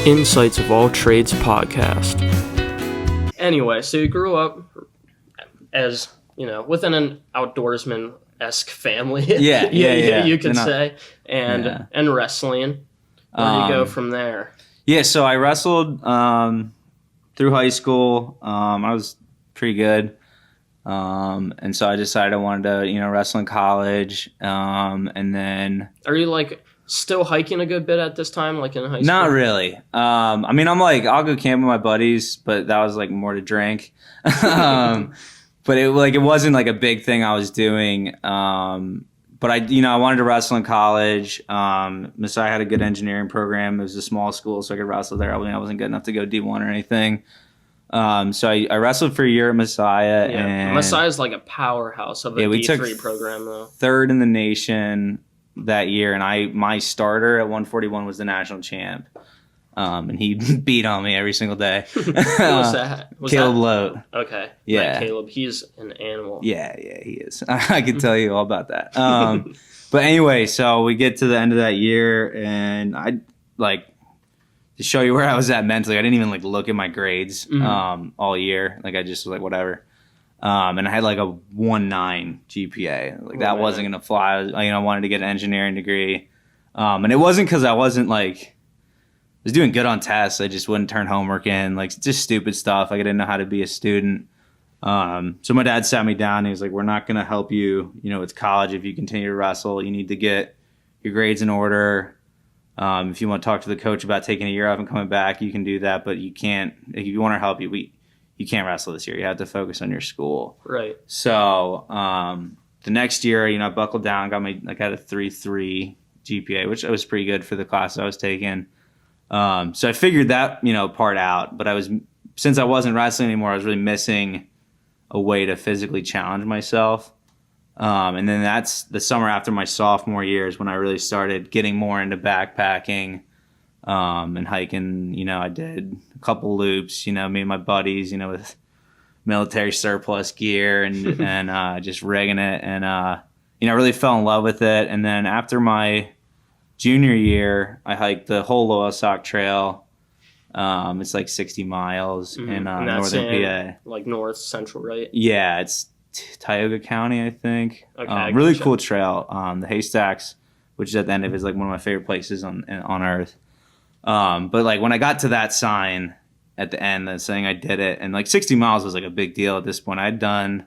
Insights of All Trades podcast. Anyway, so you grew up as, within an outdoorsman-esque family. You could say, and wrestling. Where do you go from there? Yeah, so I wrestled through high school. I was pretty good. And so I decided I wanted to, wrestle in college. And then... Are you, still hiking a good bit at this time, in high school? Not really. I'll go camp with my buddies, but that was, more to drink. But it wasn't, a big thing I was doing. But I wanted to wrestle in college. Messiah had a good engineering program. It was a small school, so I could wrestle there. I wasn't good enough to go D1 or anything. So I wrestled for a year at Messiah. Yeah, and Messiah's a powerhouse of a D3 program, though. Third in the nation that year, and my starter at 141 was the national champ. And he beat on me every single day. Who was that? Caleb Lote. Okay. Yeah. Caleb, he's an animal. Yeah, he is. I can tell you all about that. But anyway, so we get to the end of that year, and I to show you where I was at mentally, I didn't even look at my grades all year. I just was whatever. And I had a 1.9 GPA. That wasn't gonna fly. I wanted to get an engineering degree, and it wasn't because I wasn't I was doing good on tests. I just wouldn't turn homework in, just stupid stuff. I didn't know how to be a student. So my dad sat me down. And he was like, "We're not going to help you. It's college. If you continue to wrestle, you need to get your grades in order. If you want to talk to the coach about taking a year off and coming back, you can do that. But you can't. If you want to help you, you can't wrestle this year. You have to focus on your school." Right. So the next year, I buckled down. Got my had a 3.3 GPA, which was pretty good for the class I was taking. So I figured that, part out, but since I wasn't wrestling anymore, I was really missing a way to physically challenge myself. And then that's the summer after my sophomore year is when I really started getting more into backpacking, and hiking. I did a couple loops, me and my buddies, with military surplus gear and just rigging it. And, I really fell in love with it. And then after my junior year, I hiked the whole Loyalsock Trail. It's 60 miles in northern PA. North central, right? Yeah, it's Tioga County, I think. Okay, really cool trail. The Haystacks, which is at the end of it, is one of my favorite places on Earth. But when I got to that sign at the end, that's saying I did it, and 60 miles was a big deal at this point. I'd done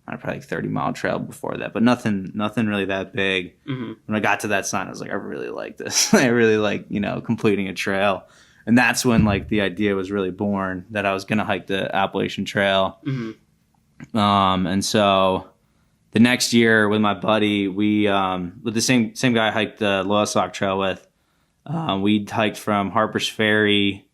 probably 30-mile trail before that, but nothing really that big. Mm-hmm. When I got to that sign, I was I really like this. I really like, completing a trail. And that's when the idea was really born that I was going to hike the Appalachian Trail. Mm-hmm. And so the next year with my buddy, we, with the same guy I hiked the Loyalsock Trail with, we hiked from Harper's Ferry,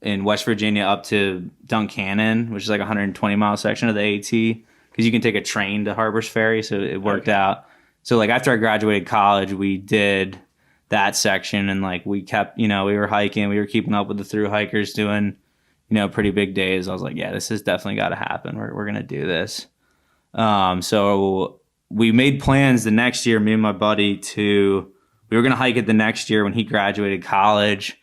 in West Virginia up to Duncannon, which is a 120-mile section of the AT, because you can take a train to Harper's Ferry, so it worked out. So after I graduated college, we did that section, and we kept, we were hiking, we were keeping up with the through hikers doing, pretty big days. I was yeah, this has definitely got to happen. We're gonna do this. So we made plans the next year, me and my buddy, we were gonna hike it the next year when he graduated college.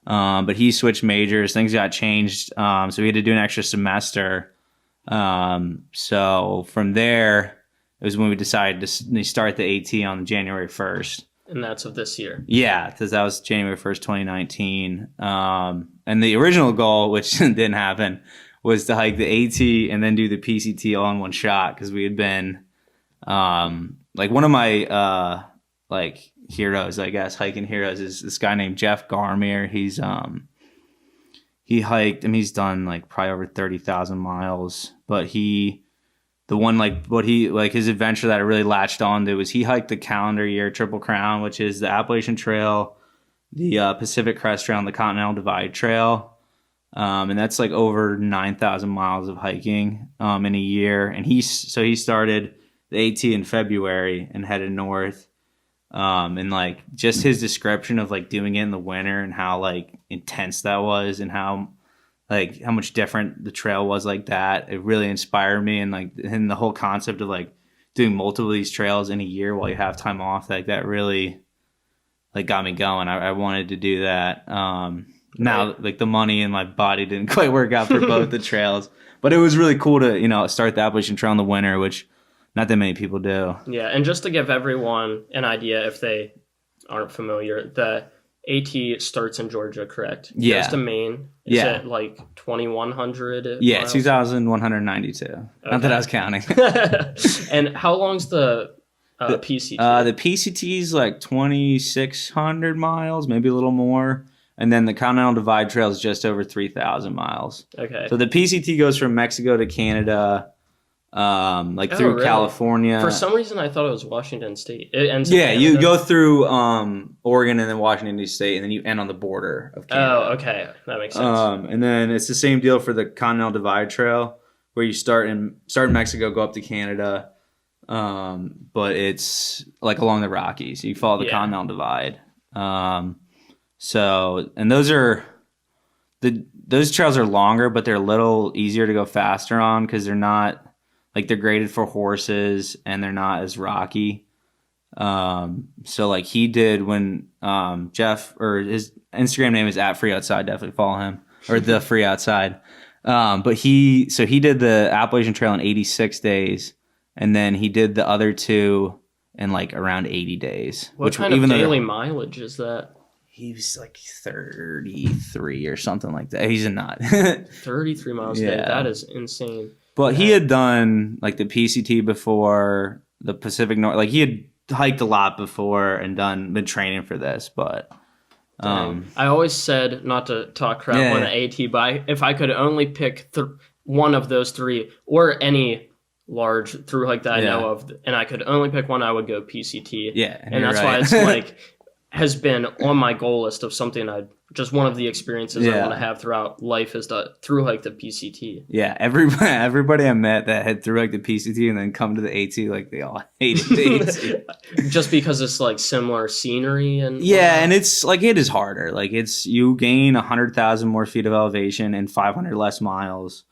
But he switched majors. Things got changed. So we had to do an extra semester. So from there, it was when we decided to start the AT on January 1st. And that's of this year. Yeah, because that was January 1st, 2019. And the original goal, which didn't happen, was to hike the AT and then do the PCT all in one shot. Because we had been, one of my, heroes, I guess, hiking heroes, is this guy named Jeff Garmier. He's he hiked, and he's done probably over 30,000 miles. But his adventure that I really latched onto was he hiked the calendar year Triple Crown, which is the Appalachian Trail, the Pacific Crest Trail, and the Continental Divide Trail. And that's over 9,000 miles of hiking in a year. And he started the AT in February and headed north. And just his description of doing it in the winter and how intense that was, and how much different the trail was that, it really inspired me. And the whole concept of doing multiple of these trails in a year while you have time off, that really like got me going. I wanted to do that. Now like the money and my body didn't quite work out for both the trails, but it was really cool to start the Appalachian Trail in the winter, which not that many people do. Yeah, and just to give everyone an idea if they aren't familiar, the AT starts in Georgia, correct? Yeah. Goes to Maine. Is it like 2,100 Yeah, miles? 2,192. Okay. Not that I was counting. And how long's the PCT? The PCT is like 2,600 miles, maybe a little more. And then the Continental Divide Trail is just over 3,000 miles. Okay. So the PCT goes from Mexico to Canada, through really? California. For some reason, I thought it was Washington State. You go through Oregon and then Washington State, and then you end on the border of Canada. Oh, okay, that makes sense. And then it's the same deal for the Continental Divide Trail, where you start in Mexico, go up to Canada, but it's like along the Rockies. You follow the Continental Divide. Those trails are longer, but they're a little easier to go faster on because they're not. Like they're graded for horses and they're not as rocky. So like he did when Jeff, or his Instagram name is @FreeOutside, definitely follow him, or the Free Outside. But he did the Appalachian Trail in 86 days, and then he did the other two in like around 80 days. What kind of daily mileage is that? He was like 33 or something like that. He's a nut. 33 miles a day. That is insane. But he had done like the PCT before, the Pacific North. Like he had hiked a lot before and been training for this. But I always said not to talk crap on the AT, but if I could only pick one of those three or any large through hike that I know of, and I could only pick one, I would go PCT. Yeah, and that's why it's like has been on my goal list of something just one of the experiences I want to have throughout life is to through hike the PCT. Yeah, everybody I met that had through hike the PCT and then come to the AT, like they all hated the AT. Just because it's like similar scenery and and it's like it is harder. Like you gain 100,000 more feet of elevation and 500 less miles.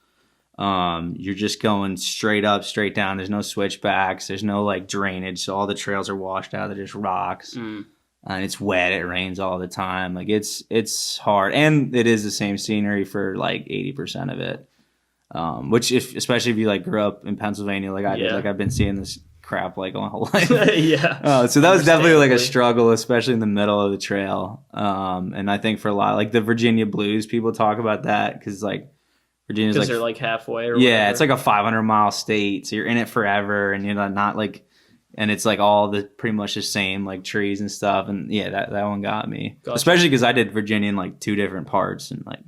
You're just going straight up, straight down. There's no switchbacks. There's no like drainage, so all the trails are washed out. They're just rocks. And it's wet. It rains all the time. Like it's hard, and it is the same scenery for like 80% of it. Especially if you like grew up in Pennsylvania, like I did, like I've been seeing this crap like my whole life. So that was definitely like a struggle, especially in the middle of the trail. And I think for a lot, like the Virginia Blues, people talk about that because like Virginia's like they're like halfway. Or whatever. It's like a 500-mile state, so you're in it forever, and you're not like. And it's like all pretty much the same, like trees and stuff. And that one got me. Gotcha. Especially because I did Virginia in like two different parts. And like